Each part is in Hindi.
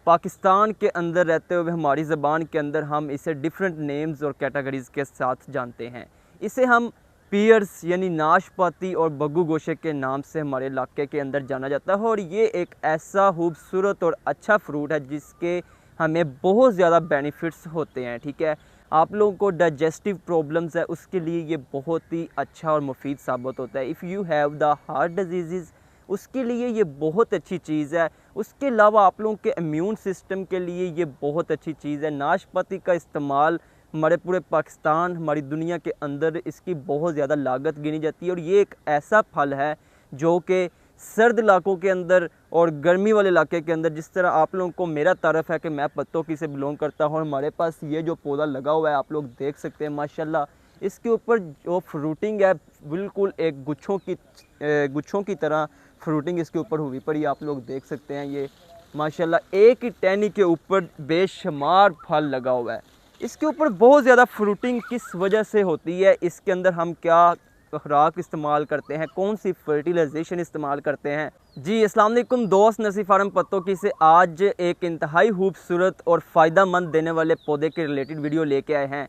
पाकिस्तान के अंदर रहते हुए हमारी ज़बान के अंदर हम इसे डिफरेंट नेम्स और कैटेगरीज़ के साथ जानते हैं। इसे हम पियर्स यानी नाशपाती और बग्गू गोशे के नाम से हमारे इलाके के अंदर जाना जाता है और ये एक ऐसा खूबसूरत और अच्छा फ्रूट है जिसके हमें बहुत ज़्यादा बेनिफिट्स होते हैं। ठीक है, आप लोगों को डाइजेस्टिव प्रॉब्लम्स है उसके लिए ये बहुत ही अच्छा और मुफीद साबित होता है। If you have the heart disease उसके लिए ये बहुत अच्छी चीज़ है। उसके अलावा आप लोगों के इम्यून सिस्टम के लिए ये बहुत अच्छी चीज़ है। नाशपाती का इस्तेमाल हमारे पूरे पाकिस्तान, हमारी दुनिया के अंदर इसकी बहुत ज़्यादा लागत गिनी जाती है और ये एक ऐसा फल है जो कि सर्द इलाकों के अंदर और गर्मी वाले इलाके के अंदर, जिस तरह आप लोगों को मेरा तारफ़ है कि मैं पत्तों की से बिलोंग करता हूँ और हमारे पास ये जो पौधा लगा हुआ है आप लोग देख सकते हैं माशाल्लाह, इसके ऊपर जो फ्रूटिंग है बिल्कुल एक गुच्छों की तरह फ्रूटिंग इसके ऊपर हुई पड़ी, आप लोग देख सकते हैं। ये माशाल्लाह एक ही टहनी के ऊपर बेशुमार फल लगा हुआ है। इसके ऊपर बहुत ज़्यादा फ्रूटिंग किस वजह से होती है, इसके अंदर हम क्या खुराक इस्तेमाल करते हैं, कौन सी फर्टिलाइजेशन इस्तेमाल करते हैं। जी अस्सलाम वालेकुम दोस्त, नसीर फार्म पत्तों की से आज एक इंतहाई खूबसूरत और फ़ायदा मंद देने वाले पौधे के रिलेटेड वीडियो लेके आए हैं।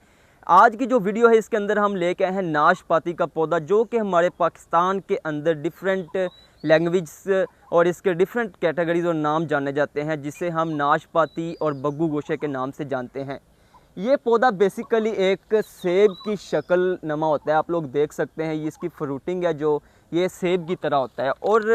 आज की जो वीडियो है इसके अंदर हम लेके आए हैं नाशपाती का पौधा, जो कि हमारे पाकिस्तान के अंदर डिफरेंट लैंग्वेज और इसके डिफरेंट कैटेगरीज और नाम जाने जाते हैं, जिसे हम नाशपाती और बग्गू गोशे के नाम से जानते हैं। ये पौधा बेसिकली एक सेब की शक्ल नमा होता है, आप लोग देख सकते हैं। ये इसकी फ्रूटिंग है जो ये सेब की तरह होता है। और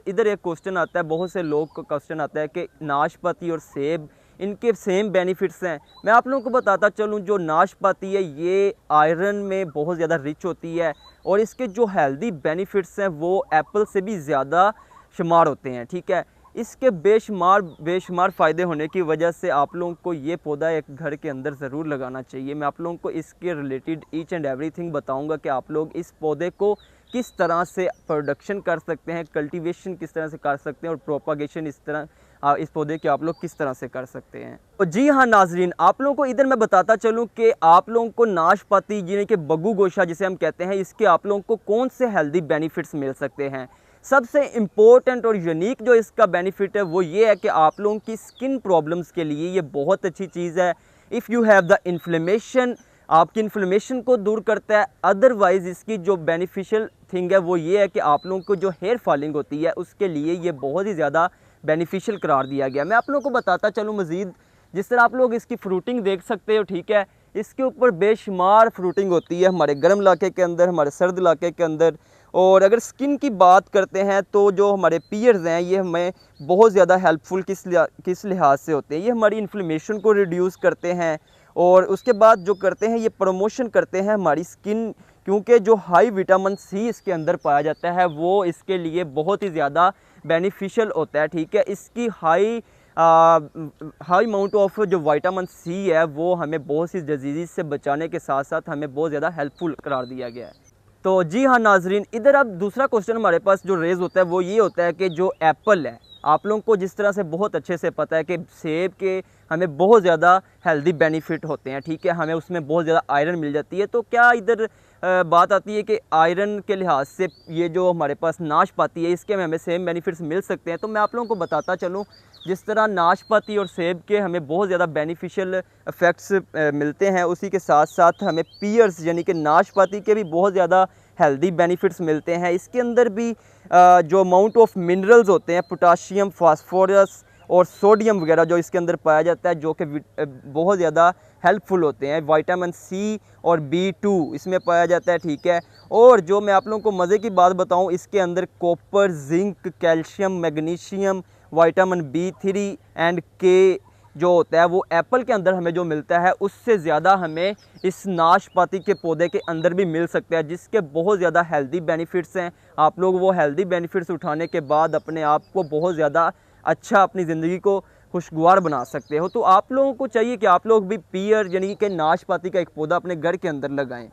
इधर एक क्वेश्चन आता है, बहुत से लोग का क्वेश्चन आता है कि नाशपाती और सेब इनके सेम बेनिफिट्स हैं। मैं आप लोगों को बताता चलूँ, जो नाशपाती है ये आयरन में बहुत ज़्यादा रिच होती है और इसके जो हेल्दी बेनिफिट्स हैं वो एप्पल से भी ज़्यादा शुमार होते हैं। ठीक है, इसके बेशुमार फ़ायदे होने की वजह से आप लोगों को ये पौधा एक घर के अंदर ज़रूर लगाना चाहिए। मैं आप लोगों को इसके रिलेटेड ईच एंड एवरीथिंग बताऊंगा कि आप लोग इस पौधे को किस तरह से प्रोडक्शन कर सकते हैं, कल्टीवेशन किस तरह से कर सकते हैं और प्रोपागेशन इस पौधे के आप लोग किस तरह से कर सकते हैं। तो जी हाँ नाजरीन, आप लोगों को इधर मैं बताता चलूँ कि आप लोगों को नाशपाती यानी कि बग्गू गोशा जिसे हम कहते हैं, इसके आप लोगों को कौन से हेल्दी बेनिफिट्स मिल सकते हैं। सबसे इम्पोर्टेंट और यूनिक जो इसका बेनिफिट है वो ये है कि आप लोगों की स्किन प्रॉब्लम्स के लिए ये बहुत अच्छी चीज़ है। If you have the inflammation, आपकी इन्फ्लेमेशन को दूर करता है। अदरवाइज़ इसकी जो बेनिफिशियल थिंग है वो ये है कि आप लोगों को जो हेयर फॉलिंग होती है उसके लिए ये बहुत ही ज़्यादा बेनिफिशियल करार दिया गया। मैं आप लोगों को बताता चलूँ मज़ीद, जिस तरह आप लोग इसकी फ्रूटिंग देख सकते हो। ठीक है, इसके ऊपर बेशुमार फ्रूटिंग होती है हमारे गर्म इलाके के अंदर, हमारे सर्द इलाके के अंदर। और अगर स्किन की बात करते हैं तो जो हमारे पियर्स हैं ये हमें बहुत ज़्यादा हेल्पफुल किस लिहाज से होते हैं, ये हमारी इन्फ्लेमेशन को रिड्यूस करते हैं और उसके बाद जो करते हैं ये प्रमोशन करते हैं हमारी स्किन, क्योंकि जो हाई विटामिन सी इसके अंदर पाया जाता है वो इसके लिए बहुत ही ज़्यादा बेनिफिशियल होता है। ठीक है, इसकी हाई अमाउंट ऑफ जो विटामिन सी है वो हमें बहुत सी डिजीज़ से बचाने के साथ साथ हमें बहुत ज़्यादा हेल्पफुल करार दिया गया है। तो जी हाँ नाजरीन, इधर अब दूसरा क्वेश्चन हमारे पास जो रेज़ होता है वो ये होता है कि जो एप्पल है, आप लोगों को जिस तरह से बहुत अच्छे से पता है कि सेब के हमें बहुत ज़्यादा हेल्दी बेनिफिट होते हैं। ठीक है, हमें उसमें बहुत ज़्यादा आयरन मिल जाती है। तो क्या इधर बात आती है कि आयरन के लिहाज से ये जो हमारे पास नाशपाती है इसके हमें सेम बेनिफिट्स मिल सकते हैं। तो मैं आप लोगों को बताता चलूँ, जिस तरह नाशपाती और सेब के हमें बहुत ज़्यादा बेनिफिशियल इफ़ेक्ट्स मिलते हैं, उसी के साथ साथ हमें पियर्स यानी कि नाशपाती के भी बहुत ज़्यादा हेल्दी बेनिफिट्स मिलते हैं। इसके अंदर भी जो अमाउंट ऑफ मिनरल्स होते हैं, पोटाशियम, फास्फोरस और सोडियम वगैरह जो इसके अंदर पाया जाता है, जो कि बहुत ज़्यादा हेल्पफुल होते हैं। विटामिन सी और B2 इसमें पाया जाता है। ठीक है, और जो मैं आप लोगों को मज़े की बात बताऊं, इसके अंदर copper, zinc, calcium, magnesium, vitamin B3 and K जो होता है वो एप्पल के अंदर हमें जो मिलता है उससे ज़्यादा हमें इस नाशपाती के पौधे के अंदर भी मिल सकता है, जिसके बहुत ज़्यादा हेल्दी बेनिफिट्स हैं। आप लोग वो हेल्दी बेनिफिट्स उठाने के बाद अपने आप को बहुत ज़्यादा अच्छा, अपनी ज़िंदगी को खुशगवार बना सकते हो। तो आप लोगों को चाहिए कि आप लोग भी पियर यानी कि नाशपाती का एक पौधा अपने घर के अंदर लगाएं।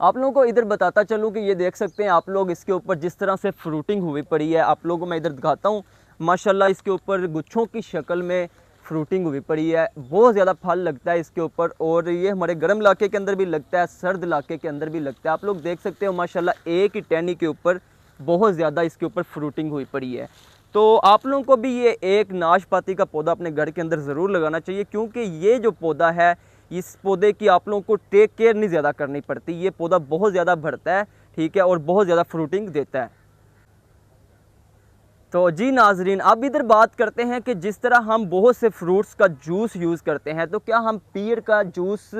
आप लोगों को इधर बताता चलूँ कि ये देख सकते हैं आप लोग, इसके ऊपर जिस तरह से फ्रूटिंग हुई पड़ी है, आप लोगों को मैं इधर दिखाता हूँ। माशाल्लाह इसके ऊपर गुच्छों की शक्ल में फ्रूटिंग हुई पड़ी है, बहुत ज़्यादा फल लगता है इसके ऊपर। और ये हमारे गर्म इलाके के अंदर भी लगता है, सर्द इलाके के अंदर भी लगता है। आप लोग देख सकते हो माशाल्लाह एक ही टहनी के ऊपर बहुत ज़्यादा इसके ऊपर फ्रूटिंग हुई पड़ी है। तो आप लोगों को भी ये एक नाशपाती का पौधा अपने घर के अंदर ज़रूर लगाना चाहिए, क्योंकि ये जो पौधा है, इस पौधे की आप लोगों को टेक केयर नहीं ज़्यादा करनी पड़ती। ये पौधा बहुत ज़्यादा बढ़ता है, ठीक है, और बहुत ज़्यादा फ्रूटिंग देता है। तो जी नाजरीन, अब इधर बात करते हैं कि जिस तरह हम बहुत से फ्रूट्स का जूस यूज़ करते हैं, तो क्या हम पीयर का जूस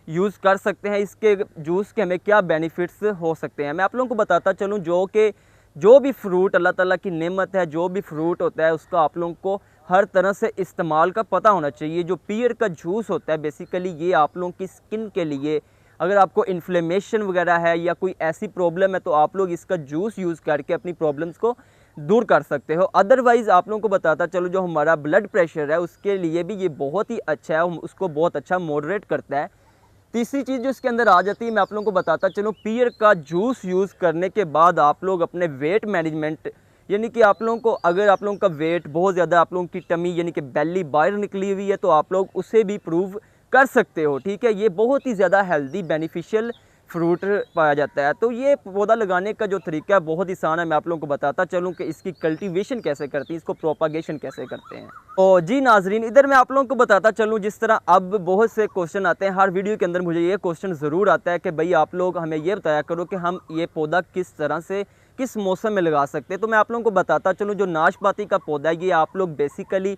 यूज़ कर सकते हैं? इसके जूस के हमें क्या बेनिफिट्स हो सकते हैं? मैं आप लोगों को बताता चलूँ, जो भी फ्रूट अल्लाह ताला की नेमत है, जो भी फ्रूट होता है, उसका आप लोगों को हर तरह से इस्तेमाल का पता होना चाहिए। जो पीयर का जूस होता है, बेसिकली ये आप लोगों की स्किन के लिए, अगर आपको इन्फ्लेमेशन वगैरह है या कोई ऐसी प्रॉब्लम है, तो आप लोग इसका जूस यूज़ करके अपनी प्रॉब्लम्स को दूर कर सकते हो। अदरवाइज़ आप लोगों को बताता चलो, जो हमारा ब्लड प्रेशर है, उसके लिए भी ये बहुत ही अच्छा है, उसको बहुत अच्छा मॉडरेट करता है। तीसरी चीज़ जो इसके अंदर आ जाती है, मैं आप लोगों को बताता चलूँ, पीयर का जूस यूज़ करने के बाद आप लोग अपने वेट मैनेजमेंट, यानी कि आप लोगों को, अगर आप लोगों का वेट बहुत ज़्यादा, आप लोगों की टमी यानी कि बेली बाहर निकली हुई है, तो आप लोग उसे भी प्रूव कर सकते हो, ठीक है। ये बहुत ही ज़्यादा हेल्दी बेनिफिशियल फ्रूट पाया जाता है। तो ये पौधा लगाने का जो तरीका है बहुत ही आसान है। मैं आप लोगों को बताता चलूँ कि इसकी कल्टीवेशन कैसे करती है, इसको प्रोपागेशन कैसे करते हैं। तो जी नाजरीन, इधर मैं आप लोगों को बताता चलूँ, जिस तरह अब बहुत से क्वेश्चन आते हैं, हर वीडियो के अंदर मुझे ये क्वेश्चन ज़रूर आता है कि भाई आप लोग हमें ये बताया करो कि हम ये पौधा किस तरह से, किस मौसम में लगा सकते हैं। तो मैं आप लोगों को बताता चलूँ, जो नाशपाती का पौधा है, ये आप लोग बेसिकली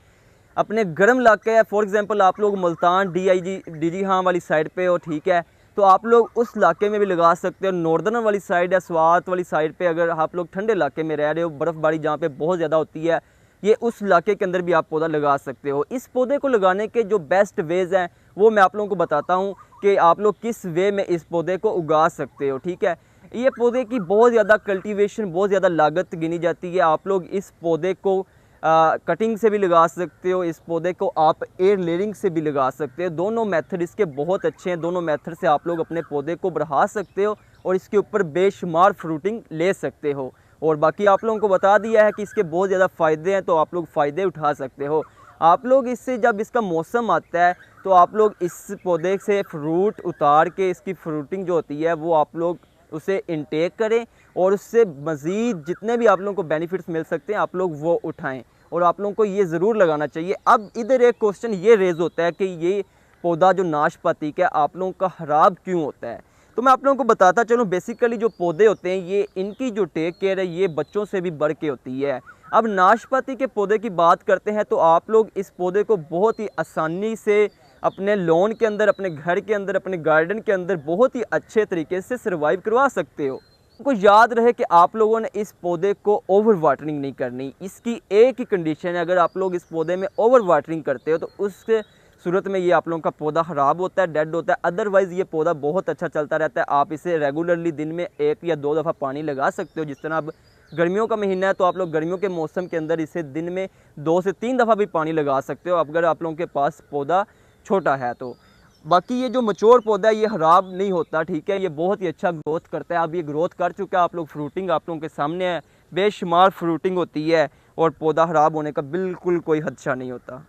अपने गर्म इलाके है, फॉर एग्जांपल आप लोग मुल्तान डी हाँ वाली साइड पे हो, ठीक है, तो आप लोग उस इलाके में भी लगा सकते हो। नॉर्दर्न वाली साइड या स्वात वाली साइड पे अगर आप लोग ठंडे इलाके में रह रहे हो, बर्फ़बारी जहाँ पे बहुत ज़्यादा होती है, ये उस इलाके के अंदर भी आप पौधा लगा सकते हो। इस पौधे को लगाने के जो बेस्ट वेज़ हैं, वो मैं आप लोगों को बताता हूँ कि आप लोग किस वे में इस पौधे को उगा सकते हो, ठीक है। ये पौधे की बहुत ज़्यादा कल्टीवेशन, बहुत ज़्यादा लागत गिनी जाती है। आप लोग इस पौधे को कटिंग से भी लगा सकते हो, इस पौधे को आप एयर लेयरिंग से भी लगा सकते हो। दोनों मेथड इसके बहुत अच्छे हैं। दोनों मेथड से आप लोग अपने पौधे को बढ़ा सकते हो और इसके ऊपर बेशुमार फ्रूटिंग ले सकते हो। और बाकी आप लोगों को बता दिया है कि इसके बहुत ज़्यादा फ़ायदे हैं, तो आप लोग फ़ायदे उठा सकते हो। आप लोग इससे, जब इसका मौसम आता है, तो आप लोग इस पौधे से फ्रूट उतार के इसकी फ्रूटिंग जो होती है, वो आप लोग उसे इनटेक करें और उससे मज़ीद जितने भी आप लोगों को बेनिफिट्स मिल सकते हैं, आप लोग वो उठाएं। और आप लोगों को ये ज़रूर लगाना चाहिए। अब इधर एक क्वेश्चन ये रेज़ होता है कि ये पौधा जो नाशपाती का, आप लोगों का ख़राब क्यों होता है? तो मैं आप लोगों को बताता चलूँ, बेसिकली जो पौधे होते हैं, ये इनकी जो टेक केयर है, ये बच्चों से भी बढ़ के होती है। अब नाशपाती के पौधे की बात करते हैं, तो आप लोग इस पौधे को बहुत ही आसानी से अपने लॉन के अंदर, अपने घर के अंदर, अपने गार्डन के अंदर बहुत ही अच्छे तरीके से सर्वाइव करवा सकते हो। को याद रहे कि आप लोगों ने इस पौधे को ओवर वाटरिंग नहीं करनी। इसकी एक ही कंडीशन है, अगर आप लोग इस पौधे में ओवर वाटरिंग करते हो, तो उस सूरत में ये आप लोगों का पौधा ख़राब होता है, डेड होता है। अदरवाइज़ ये पौधा बहुत अच्छा चलता रहता है। आप इसे रेगुलरली दिन में 1 या 2 दफ़ा पानी लगा सकते हो। जिस तरह अब गर्मियों का महीना है, तो आप लोग गर्मियों के मौसम के अंदर इसे दिन में 2 से 3 दफ़ा भी पानी लगा सकते हो, अगर आप लोगों के पास पौधा छोटा है तो। बाकी ये जो मैच्योर पौधा है, ये ख़राब नहीं होता, ठीक है। ये बहुत ही अच्छा ग्रोथ करता है। अब ये ग्रोथ कर चुका है, आप लोग फ्रूटिंग आप लोगों के सामने है, बेशुमार फ्रूटिंग होती है और पौधा ख़राब होने का बिल्कुल कोई खदशा नहीं होता।